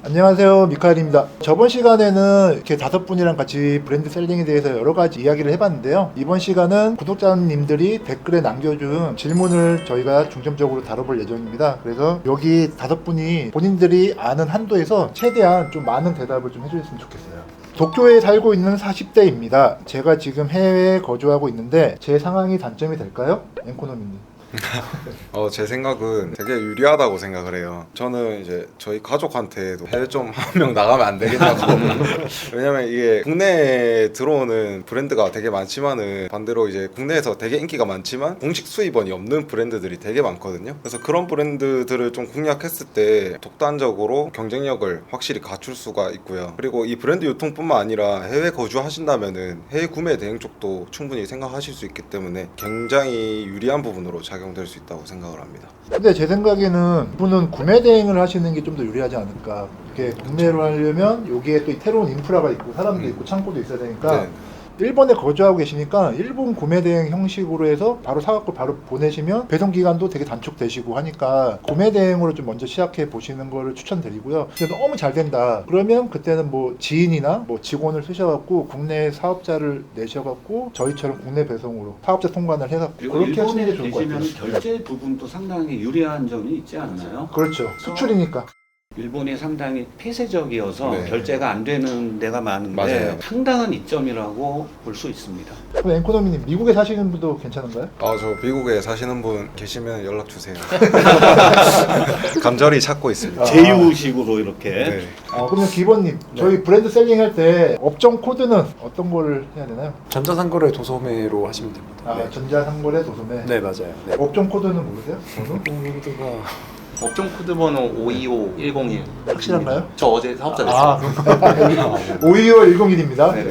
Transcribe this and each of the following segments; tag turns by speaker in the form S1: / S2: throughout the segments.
S1: 안녕하세요, 미카엘입니다. 저번 시간에는 이렇게 5분이랑 같이 브랜드 셀링에 대해서 여러 가지 이야기를 해봤는데요. 이번 시간은 구독자님들이 댓글에 남겨준 질문을 저희가 중점적으로 다뤄볼 예정입니다. 그래서 여기 5분이 본인들이 아는 한도에서 최대한 좀 많은 대답을 좀 해주셨으면 좋겠어요. 도쿄에 살고 있는 40대입니다. 제가 지금 해외에 거주하고 있는데 제 상황이 단점이 될까요? 앵코노미님.
S2: 제 생각은 되게 유리하다고 생각을 해요. 저는 이제 저희 가족한테도 해외 좀 한 명 나가면 안 되겠냐고. 왜냐면 이게 국내에 들어오는 브랜드가 되게 많지만은 반대로 이제 국내에서 되게 인기가 많지만 공식 수입원이 없는 브랜드들이 되게 많거든요. 그래서 그런 브랜드들을 좀 공략했을 때 독단적으로 경쟁력을 확실히 갖출 수가 있고요. 그리고 이 브랜드 유통뿐만 아니라 해외 거주하신다면은 해외 구매 대행 쪽도 충분히 생각하실 수 있기 때문에 굉장히 유리한 부분으로 작용될 수 있다고 생각을 합니다.
S1: 근데 제 생각에는 이분은 구매 대행을 하시는 게 좀 더 유리하지 않을까. 이렇게 국내로 하려면 여기에 또 새로운 인프라가 있고 사람도 있고 창고도 있어야 되니까
S2: 네.
S1: 일본에 거주하고 계시니까 일본 구매 대행 형식으로 해서 바로 사갖고 바로 보내시면 배송 기간도 되게 단축되시고 하니까 구매 대행으로 좀 먼저 시작해 보시는 거를 추천드리고요. 근데 너무 잘 된다 그러면 그때는 뭐 지인이나 뭐 직원을 쓰셔갖고 국내 사업자를 내셔갖고 저희처럼 국내 배송으로 사업자 통관을 해갖고
S3: 그리고
S1: 그렇게 하시는
S3: 일본에
S1: 게 좋을 것 같아요.
S3: 계시면 결제 부분도 상당히 유리한 점이 있지 않나요?
S1: 그렇죠. 수출이니까.
S3: 일본이 상당히 폐쇄적이어서
S2: 네.
S3: 결제가 안 되는 데가 많은데
S2: 맞아요.
S3: 상당한 이점이라고 볼 수 있습니다.
S1: 그럼 앵코노미님 미국에 사시는 분도 괜찮은가요?
S2: 저 미국에 사시는 분 계시면 연락 주세요. 간절히 찾고 있습니다.
S3: 제휴식으로 이렇게
S2: 네.
S1: 그러면 기본님 저희 브랜드 셀링 할 때 업종 코드는 어떤 거를 해야 되나요?
S4: 전자상거래 도소매로 하시면 됩니다.
S1: 전자상거래 도소매.
S4: 네, 맞아요. 네.
S1: 업종 코드는 모르세요? 번호?
S4: 모두가
S5: 업종 코드 번호 525101.
S1: 확실한가요?
S5: 저 어제 사업자 됐어요.
S1: 525 101입니다.
S5: 네네.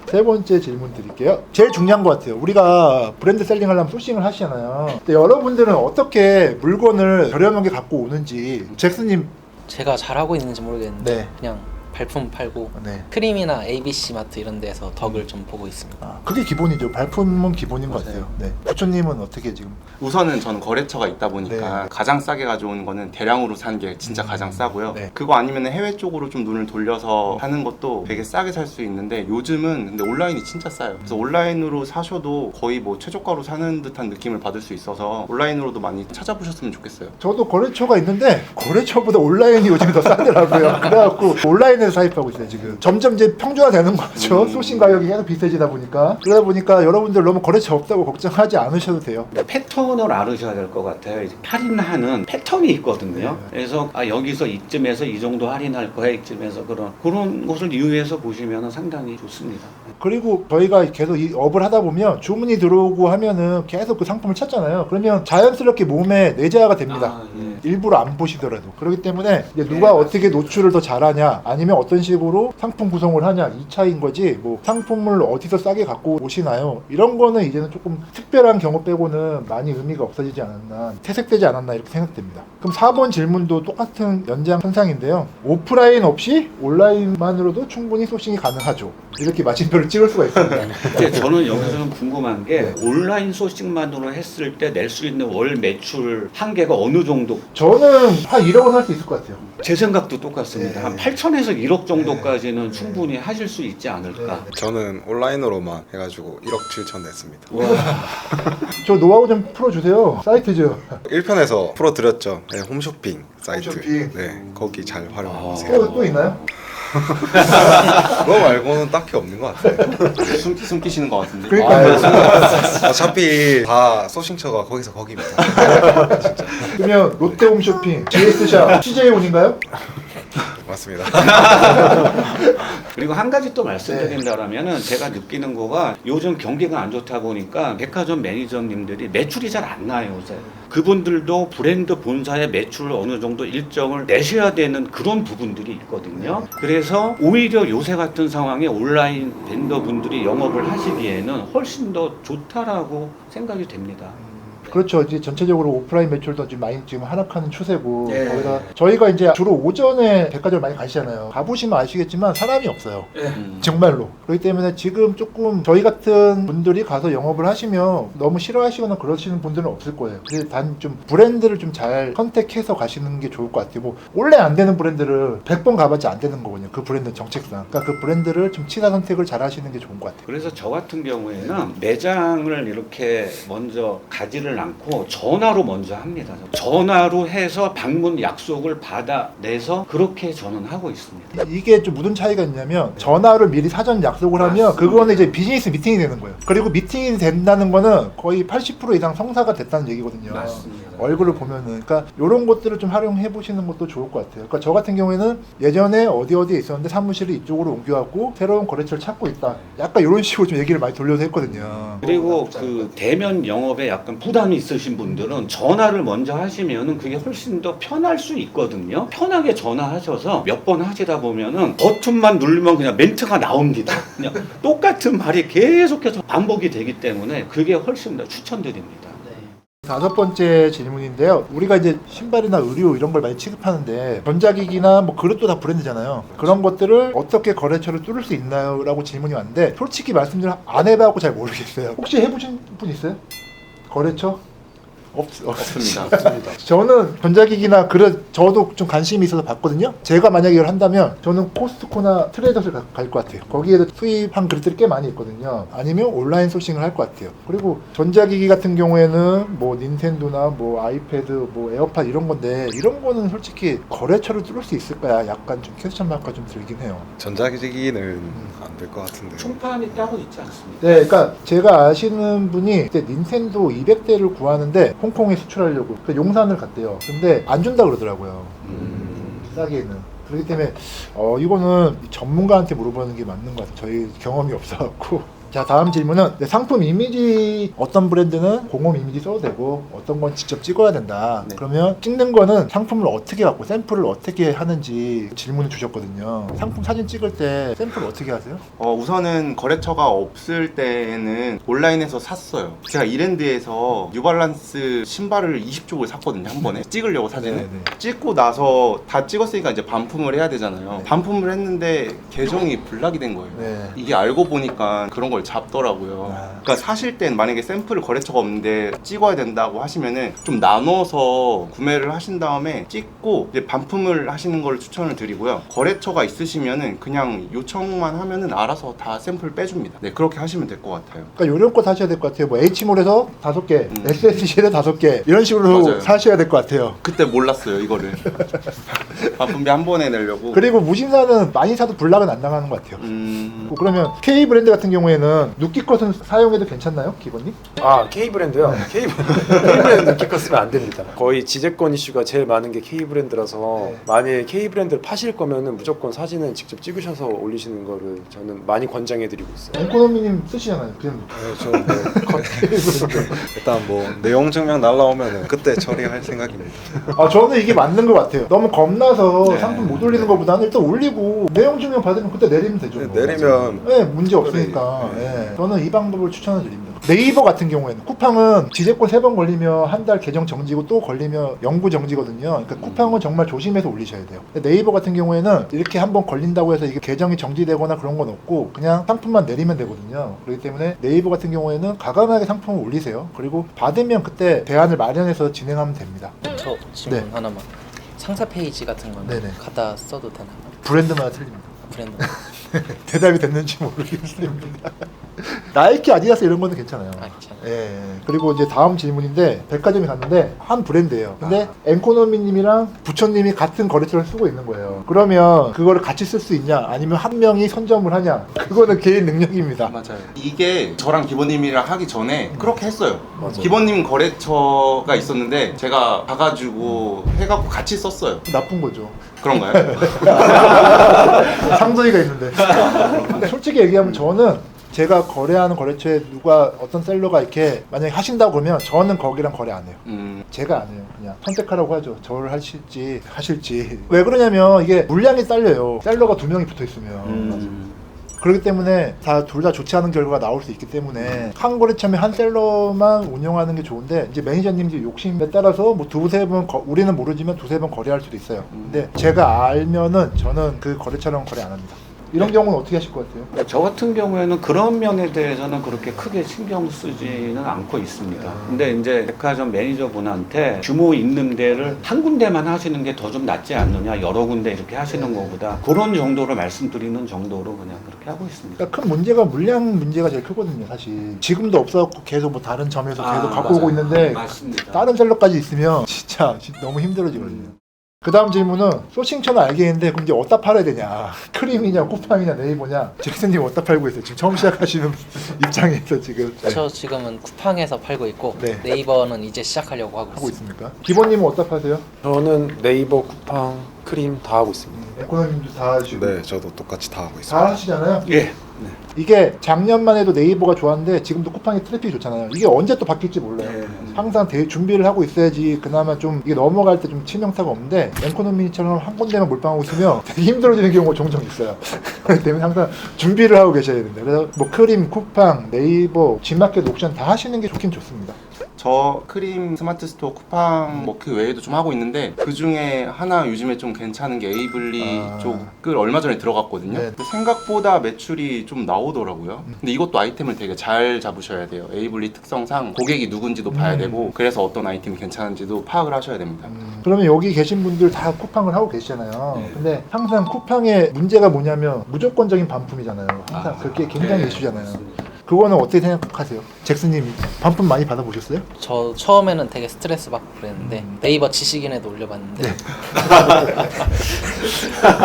S1: 세 번째 질문 드릴게요. 제일 중요한 것 같아요. 우리가 브랜드 셀링 하려면 소싱을 하시잖아요. 근데 여러분들은 어떻게 물건을 저렴하게 갖고 오는지 잭스님.
S6: 제가 잘하고 있는지 모르겠는데
S1: 네.
S6: 그냥 발품 팔고
S1: 네.
S6: 크림이나 ABC 마트 이런 데서 덕을 좀 보고 있습니다.
S1: 그게 기본이죠. 발품은 기본인 것 같아요. 네. 부처님은 어떻게 지금?
S5: 우선은 저는 거래처가 있다 보니까
S1: 네.
S5: 가장 싸게 가져오는 거는 대량으로 산 게 진짜 가장 싸고요.
S1: 네.
S5: 그거 아니면 해외 쪽으로 좀 눈을 돌려서 하는 것도 되게 싸게 살 수 있는데 요즘은 근데 온라인이 진짜 싸요. 그래서 온라인으로 사셔도 거의 뭐 최저가로 사는 듯한 느낌을 받을 수 있어서 온라인으로도 많이 찾아보셨으면 좋겠어요.
S1: 저도 거래처가 있는데 거래처보다 온라인이 요즘에 더 싸더라고요. 그래갖고 온라인에서 사입하고 있어요 지금. 점점 이제 평준화되는 거죠. 소싱 가격이 계속 비싸지다 보니까. 그러다 보니까 여러분들 너무 거래처 없다고 걱정하지 않으셔도 돼요.
S3: 패턴을 알으셔야 될 것 같아요. 이제 할인하는 패턴이 있거든요.
S1: 네.
S3: 그래서 여기서 이쯤에서 이 정도 할인할 거야, 이쯤에서 그런 것을 이유해서 보시면 상당히 좋습니다.
S1: 그리고 저희가 계속 이 업을 하다 보면 주문이 들어오고 하면은 계속 그 상품을 찾잖아요. 그러면 자연스럽게 몸에 내재화가 됩니다.
S3: 예.
S1: 일부러 안 보시더라도. 그렇기 때문에 이제 누가 어떻게 노출을 더 잘하냐 아니면 어떤 식으로 상품 구성을 하냐 이 차이인 거지 뭐 상품을 어디서 싸게 갖고 오시나요? 이런 거는 이제는 조금 특별한 경우 빼고는 많이 의미가 없어지지 않았나, 퇴색되지 않았나 이렇게 생각됩니다. 그럼 4번 질문도 똑같은 연장선상인데요. 오프라인 없이 온라인만으로도 충분히 소싱이 가능하죠. 이렇게 마침표를 찍을 수가 있습니다.
S3: 근데 저는 여기서는 궁금한 게 온라인 소싱만으로 했을 때 낼 수 있는 월 매출 한계가 어느 정도?
S1: 저는 한 1억은 할 수 있을 것 같아요.
S3: 제 생각도 똑같습니다.
S1: 네.
S3: 한 8천에서 1억 정도까지는 충분히 하실 수 있지 않을까.
S2: 저는 온라인으로만 해가지고 1억 7천 냈습니다.
S1: 저 노하우 좀 풀어주세요. 사이트죠.
S2: 1편에서 풀어드렸죠. 네, 홈쇼핑 사이트.
S1: 홈쇼핑.
S2: 네, 거기 잘 활용하세요.
S1: 또 있나요?
S2: 그거 말고는 딱히 없는 것 같아요.
S5: 숨기시는 것 같은데.
S1: 그러니까
S2: 어차피 다 소싱처가 거기서 거기입니다.
S1: 그러면 롯데홈쇼핑, GS샵, CJ온인가요?
S2: 맞습니다.
S3: 그리고 한 가지 또 말씀드린다면은 제가 느끼는 거가 요즘 경기가 안 좋다 보니까 백화점 매니저님들이 매출이 잘 안 나요 요새. 그분들도 브랜드 본사의 매출을 어느 정도 일정을 내셔야 되는 그런 부분들이 있거든요. 그래서 오히려 요새 같은 상황에 온라인 벤더분들이 영업을 하시기에는 훨씬 더 좋다라고 생각이 됩니다.
S1: 그렇죠. 이제 전체적으로 오프라인 매출도 지금 많이 지금 하락하는 추세고
S3: 예.
S1: 거기다 저희가 이제 주로 오전에 백화점 많이 가시잖아요. 가보시면 아시겠지만 사람이 없어요. 정말로. 그렇기 때문에 지금 조금 저희 같은 분들이 가서 영업을 하시면 너무 싫어하시거나 그러시는 분들은 없을 거예요. 그래서 단 좀 브랜드를 좀 잘 선택해서 가시는 게 좋을 것 같아요. 뭐 원래 안 되는 브랜드를 100번 가봤자 안 되는 거거든요. 그 브랜드 정책상. 그러니까 그 브랜드를 좀 취사 선택을 잘 하시는 게 좋은 것 같아요.
S3: 그래서 저 같은 경우에는 매장을 이렇게 먼저 가지를 않고 전화로 먼저 합니다. 전화로 해서 방문 약속을 받아내서 그렇게 저는 하고 있습니다.
S1: 이게 좀 무슨 차이가 있냐면 전화를 미리 사전 약속을 하면 그거는 이제 비즈니스 미팅이 되는 거예요. 그리고 미팅이 된다는 거는 거의 80% 이상 성사가 됐다는 얘기거든요.
S3: 맞습니다.
S1: 얼굴을 보면은. 그러니까 이런 것들을 좀 활용해 보시는 것도 좋을 것 같아요. 그러니까 저 같은 경우에는 예전에 어디에 있었는데 사무실을 이쪽으로 옮겨갖고 새로운 거래처를 찾고 있다. 약간 이런 식으로 좀 얘기를 많이 돌려서 했거든요.
S3: 그리고 그 대면 영업에 약간 부담이 있으신 분들은 전화를 먼저 하시면은 그게 훨씬 더 편할 수 있거든요. 편하게 전화하셔서 몇 번 하시다 보면은 버튼만 누르면 그냥 멘트가 나옵니다. 그냥 똑같은 말이 계속해서 반복이 되기 때문에 그게 훨씬 더 추천드립니다.
S1: 다섯 번째 질문인데요. 우리가 이제 신발이나 의류 이런 걸 많이 취급하는데 전자기기나 뭐 그릇도 다 브랜드잖아요. 그런 것들을 어떻게 거래처를 뚫을 수 있나요? 라고 질문이 왔는데 솔직히 말씀드리면 안 해봐갖고 잘 모르겠어요. 혹시 해보신 분 있어요? 거래처?
S5: 없습니다.
S1: 저는 전자기기나 그릇 저도 좀 관심이 있어서 봤거든요. 제가 만약에 이걸 한다면 저는 코스트코나 트레이더스를 갈 것 같아요. 거기에도 수입한 그릇들이 꽤 많이 있거든요. 아니면 온라인 소싱을 할 것 같아요. 그리고 전자기기 같은 경우에는 뭐 닌텐도나 뭐 아이패드 뭐 에어팟 이런 건데 이런 거는 솔직히 거래처를 뚫을 수 있을까요? 약간 좀 퀘스천 마크가 좀 들긴 해요.
S2: 전자기기는 안 될 것 같은데.
S3: 총판이 따로 있지 않습니까?
S1: 네, 그러니까 제가 아시는 분이 그때 닌텐도 200대를 구하는데 홍콩에 수출하려고 그 용산을 갔대요. 근데 안 준다 그러더라고요. 싸게는. 그렇기 때문에 이거는 전문가한테 물어보는 게 맞는 것 같아요. 저희 경험이 없어갖고. 자, 다음 질문은 상품 이미지 어떤 브랜드는 공홈 이미지 써도 되고 어떤 건 직접 찍어야 된다.
S5: 네.
S1: 그러면 찍는 거는 상품을 어떻게 갖고 샘플을 어떻게 하는지 질문을 주셨거든요. 상품 사진 찍을 때 샘플을 어떻게 하세요?
S5: 우선은 거래처가 없을 때에는 온라인에서 샀어요. 제가 이랜드에서 뉴발란스 신발을 20쪽을 샀거든요. 한 번에 찍으려고 사진을.
S1: 네네.
S5: 찍고 나서 다 찍었으니까 이제 반품을 해야 되잖아요. 반품을 했는데 계정이 블락이 된 거예요.
S1: 네.
S5: 이게 알고 보니까 그런 걸 잡더라고요.
S1: 아.
S5: 그러니까 사실 땐 만약에 샘플을 거래처가 없는데 찍어야 된다고 하시면은 좀 나눠서 구매를 하신 다음에 찍고 이제 반품을 하시는 걸 추천을 드리고요. 거래처가 있으시면은 그냥 요청만 하면은 알아서 다 샘플 빼줍니다. 네, 그렇게 하시면 될 것 같아요.
S1: 그러니까 요런 거 사셔야 될 것 같아요. 뭐 H몰에서 5개, SSC에서 5개 이런 식으로
S5: 맞아요.
S1: 사셔야 될 것 같아요.
S5: 그때 몰랐어요, 이거를. 반품비 한 번에 내려고.
S1: 그리고 무신사는 많이 사도 불락은 안 나가는 것 같아요. 그러면 K 브랜드 같은 경우에는 누끼 컷은 사용해도 괜찮나요, 기본님?
S4: 아, K 브랜드요? K 브랜드 느끼 쓰면 안 됩니다. 거의 지재권 이슈가 제일 많은 게 K 브랜드라서
S1: 네.
S4: 만약에 K 브랜드를 파실 거면은 무조건 사진은 직접 찍으셔서 올리시는 거를 저는 많이 권장해드리고 있어요.
S1: 앵코노미님 쓰시잖아요, 브랜드.
S4: 네, 저는
S2: 일단 뭐 내용 증명 날라오면은 그때 처리할 생각입니다.
S1: 저는 이게 맞는 것 같아요. 너무 겁나서
S2: 네.
S1: 상품 못 올리는 것보다는 일단 올리고 내용 증명 받으면 그때 내리면 되죠. 뭐.
S2: 내리면
S1: 네, 문제 없으니까. 네. 저는 이 방법을 추천을 드립니다. 네이버 같은 경우에는 쿠팡은 지재권 3번 걸리면 한 달 계정 정지고 또 걸리면 영구 정지거든요. 그러니까 쿠팡은 정말 조심해서 올리셔야 돼요. 근데 네이버 같은 경우에는 이렇게 한번 걸린다고 해서 이게 계정이 정지되거나 그런 건 없고 그냥 상품만 내리면 되거든요. 그렇기 때문에 네이버 같은 경우에는 과감하게 상품을 올리세요. 그리고 받으면 그때 대안을 마련해서 진행하면 됩니다.
S6: 저 질문
S1: 네.
S6: 하나만. 상사 페이지 같은 거는
S1: 네네.
S6: 갖다 써도 되나요?
S1: 브랜드마다 틀립니다.
S6: 브랜드.
S1: 대답이 됐는지 모르겠습니다. 나이키, 아디다스 이런 거는 괜찮아요.
S6: 아, 괜찮아요.
S1: 예. 그리고 이제 다음 질문인데 백화점에 갔는데 한 브랜드예요. 근데 앵코노미님이랑 부처님이 같은 거래처를 쓰고 있는 거예요. 그러면 그거를 같이 쓸 수 있냐? 아니면 한 명이 선점을 하냐? 그거는 개인 능력입니다.
S5: 맞아요. 이게 저랑 기본님이랑 하기 전에 그렇게 했어요. 기본님 거래처가 있었는데 제가 가가지고 해갖고 같이 썼어요.
S1: 나쁜 거죠.
S5: 그런가요?
S1: 상도이가 있는데. 솔직히 얘기하면 저는 제가 거래하는 거래처에 누가 어떤 셀러가 이렇게 만약에 하신다고 그러면 저는 거기랑 거래 안 해요. 제가 안 해요. 그냥 선택하라고 하죠. 저를 하실지. 왜 그러냐면 이게 물량이 딸려요. 셀러가 2명이 붙어 있으면. 그렇기 때문에 둘 다 좋지 않은 결과가 나올 수 있기 때문에 한 거래처면 한 셀러만 운영하는 게 좋은데 이제 매니저님들이 욕심에 따라서 뭐 두세 번 우리는 모르지만 두세 번 거래할 수도 있어요. 근데 제가 알면은 저는 그 거래처랑 거래 안 합니다. 이런 경우는 어떻게 하실 것 같아요?
S3: 저 같은 경우에는 그런 면에 대해서는 그렇게 크게 신경 쓰지는 않고 있습니다. 근데 이제 백화점 매니저분한테 규모 있는 데를 한 군데만 하시는 게 더 좀 낫지 않느냐, 여러 군데 이렇게 하시는 것보다 그런 정도로 말씀드리는 정도로 그냥 그렇게 하고 있습니다.
S1: 그러니까 큰 문제가 물량 문제가 제일 크거든요, 사실. 지금도 없어갖고 계속 뭐 다른 점에서 계속 갖고 오고 있는데
S3: 맞습니다.
S1: 다른 셀러까지 있으면 진짜 너무 힘들어지거든요. 그 다음 질문은 소싱처는 알겠는데 그럼 이제 어디다 팔아야 되냐, 크림이냐 쿠팡이냐 네이버냐. 잭슨님 어디다 팔고 있어요? 지금 처음 시작하시는 입장에서 지금
S6: 저 지금은 쿠팡에서 팔고 있고
S1: 네.
S6: 네이버는 이제 시작하려고 하고
S1: 하고
S6: 있습니다.
S1: 있습니까? 기본님은 어디다 파세요?
S4: 저는 네이버, 쿠팡, 크림 다 하고 있습니다.
S1: 에코노님도 다 하시고
S2: 네, 저도 똑같이 다 하고
S1: 다
S2: 있습니다.
S1: 하시잖아요.
S3: 예.
S1: 이게 작년만 해도 네이버가 좋았는데 지금도 쿠팡이 트래픽이 좋잖아요. 이게 언제 또 바뀔지 몰라요.
S3: 네.
S1: 항상 준비를 하고 있어야지 그나마 좀 이게 넘어갈 때 좀 치명타가 없는데 엔코노미처럼 한 군데만 몰빵하고 있으면 되게 힘들어지는 경우가 종종 있어요. 그렇기 때문에 항상 준비를 하고 계셔야 된다. 그래서 뭐 크림, 쿠팡, 네이버, G마켓, 옥션 다 하시는 게 좋긴 좋습니다.
S5: 저 크림, 스마트 스토어, 쿠팡 뭐 그 외에도 좀 하고 있는데 그 중에 하나 요즘에 좀 괜찮은 게 에이블리 쪽을 얼마 전에 들어갔거든요.
S1: 네.
S5: 근데 생각보다 매출이 좀 나오더라고요. 근데 이것도 아이템을 되게 잘 잡으셔야 돼요. 에이블리 특성상 고객이 누군지도 봐야 되고 그래서 어떤 아이템이 괜찮은지도 파악을 하셔야 됩니다.
S1: 그러면 여기 계신 분들 다 쿠팡을 하고 계시잖아요. 근데 항상 쿠팡의 문제가 뭐냐면 무조건적인 반품이잖아요. 항상 그게 굉장히 이슈잖아요. 그거는 어떻게 생각하세요? 잭슨님 반품 많이 받아보셨어요?
S6: 저 처음에는 되게 스트레스 받고 그랬는데 네이버 지식인에도 올려봤는데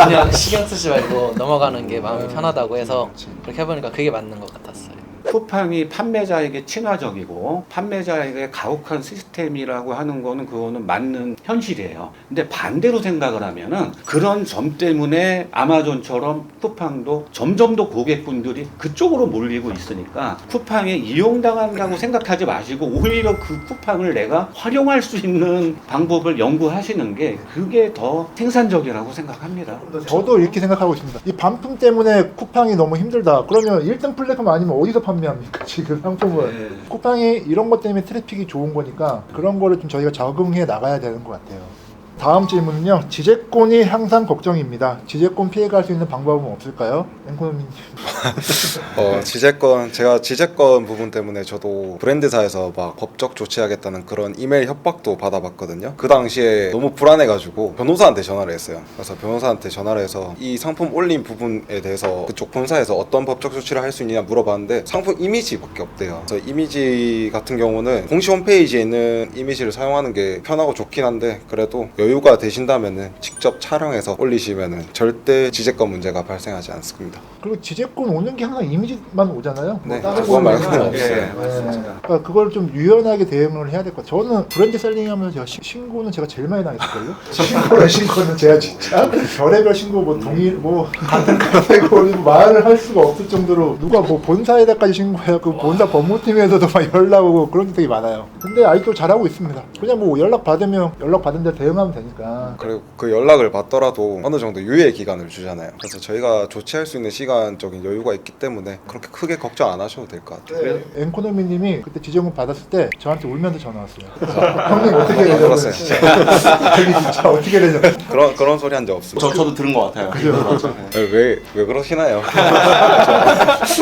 S6: 그냥 신경 쓰지 말고 넘어가는 게 마음이 편하다고 해서 그렇게 해보니까 그게 맞는 것 같았어요.
S3: 쿠팡이 판매자에게 친화적이고 판매자에게 가혹한 시스템이라고 하는 거는 그거는 맞는 현실이에요. 근데 반대로 생각을 하면은 그런 점 때문에 아마존처럼 쿠팡도 점점 더 고객분들이 그쪽으로 몰리고 있으니까 쿠팡에 이용당한다고 생각하지 마시고 오히려 그 쿠팡을 내가 활용할 수 있는 방법을 연구하시는 게 그게 더 생산적이라고 생각합니다.
S1: 저도 이렇게 생각하고 있습니다. 이 반품 때문에 쿠팡이 너무 힘들다. 그러면 1등 플랫폼 아니면 어디서 판매합니까? 지금 상품을. 쿠팡이 이런 것 때문에 트래픽이 좋은 거니까 그런 거를 좀 저희가 적응해 나가야 되는 것 같아요. 다음 질문은요. 지재권이 항상 걱정입니다. 지재권 피해갈 수 있는 방법은 없을까요? 앵코노미님.
S2: 제가 지재권 부분 때문에 저도 브랜드사에서 막 법적 조치하겠다는 그런 이메일 협박도 받아봤거든요. 그 당시에 너무 불안해가지고 변호사한테 전화를 했어요. 그래서 변호사한테 전화를 해서 이 상품 올린 부분에 대해서 그쪽 본사에서 어떤 법적 조치를 할 수 있느냐 물어봤는데 상품 이미지밖에 없대요. 그래서 이미지 같은 경우는 공식 홈페이지에 있는 이미지를 사용하는 게 편하고 좋긴 한데 그래도 여유가 되신다면은 직접 촬영해서 올리시면은 절대 지재권 문제가 발생하지 않습니다.
S1: 그리고 지재권 오는 게 항상 이미지만 오잖아요.
S2: 네,
S1: 다른
S2: 그거
S1: 거는
S2: 말고는
S1: 없어요.
S2: 없어요.
S3: 네, 맞습니다.
S1: 그러니까 그걸 좀 유연하게 대응을 해야 될 것 같아요. 저는 브랜드 셀링하면서 제가 신고는 제가 제일 많이 당했을걸요? 신고는 제가 진짜 별의별 신고 뭐 동일 뭐 같은 카테고리 말을 할 수가 없을 정도로 누가 뭐 본사에다까지 신고해요. 그 본사 법무팀에서도 막 연락 오고 그런 게 되게 많아요. 근데 아직도 잘하고 있습니다. 그냥 뭐 연락 받으면 연락 받은 대로 대응하면 되니까.
S2: 그리고 그 연락을 받더라도 어느 정도 유예 기간을 주잖아요. 그래서 저희가 조치할 수 있는 시간적인 여유가 있기 때문에 그렇게 크게 걱정 안 하셔도 될 것 같아요.
S1: 앵코노미님이 그때 지정금 받았을 때 저한테 울면서 전화 왔어요. 형님 어떻게 되죠?
S2: 들었어요.
S1: 진짜 어떻게 되죠?
S2: 그런 소리 한 적 없습니다.
S5: 저도 들은 것 같아요.
S1: 그죠?
S2: 왜 그러시나요?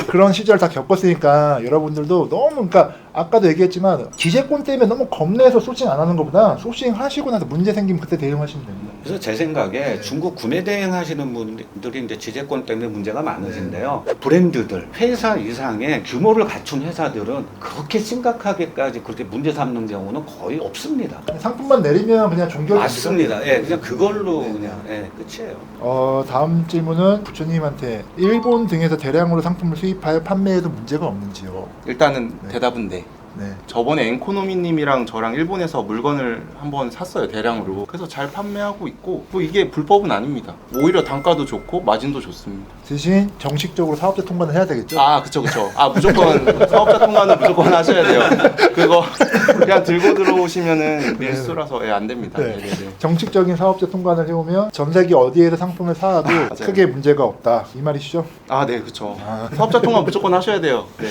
S1: 그런 시절 다 겪었으니까 여러분들도 너무 그러니까 아까도 얘기했지만 기재권 때문에 너무 겁내서 소싱 안 하는 것보다 소싱 하시고 나서 문제 생기면 그때 대응하시면 됩니다.
S3: 그래서 제 생각에 중국 구매 대행 하시는 분들이 이제 지재권 때문에 문제가 많으신데요. 브랜드들, 회사 이상의 규모를 갖춘 회사들은 그렇게 심각하게까지 그렇게 문제 삼는 경우는 거의 없습니다.
S1: 상품만 내리면 그냥 종결.
S3: 맞습니다. 예, 그냥 그걸로 그냥 끝이에요.
S1: 다음 질문은 부처님한테 일본 등에서 대량으로 상품을 수입하여 판매해도 문제가 없는지요?
S5: 일단은 대답은 네.
S1: 네.
S5: 저번에 엔코노미님이랑 저랑 일본에서 물건을 한번 샀어요, 대량으로. 그래서 잘 판매하고 있고 뭐 이게 불법은 아닙니다. 오히려 단가도 좋고 마진도 좋습니다.
S1: 대신 정식적으로 사업자 통관을 해야 되겠죠?
S5: 아, 그쵸. 아, 무조건 사업자 통과는 무조건 하셔야 돼요. 그거 그냥 들고 들어오시면은 밀수라서 안 됩니다.
S1: 네.
S5: 네네네.
S1: 정식적인 사업자 통관을 해오면 전 세계 어디에서 상품을 사도 크게 문제가 없다 이 말이시죠?
S5: 아, 네, 그쵸. 사업자 통과 무조건 하셔야 돼요. 네.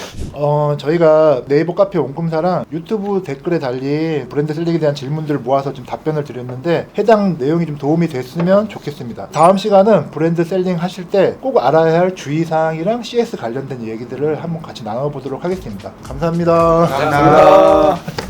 S1: 저희가 네이버 카페 옹금사랑 유튜브 댓글에 달린 브랜드 셀링에 대한 질문들을 모아서 좀 답변을 드렸는데 해당 내용이 좀 도움이 됐으면 좋겠습니다. 다음 시간은 브랜드 셀링 하실 때 꼭 알아야 할 주의사항이랑 CS 관련된 얘기들을 한번 같이 나눠보도록 하겠습니다. 감사합니다.
S5: 감사합니다.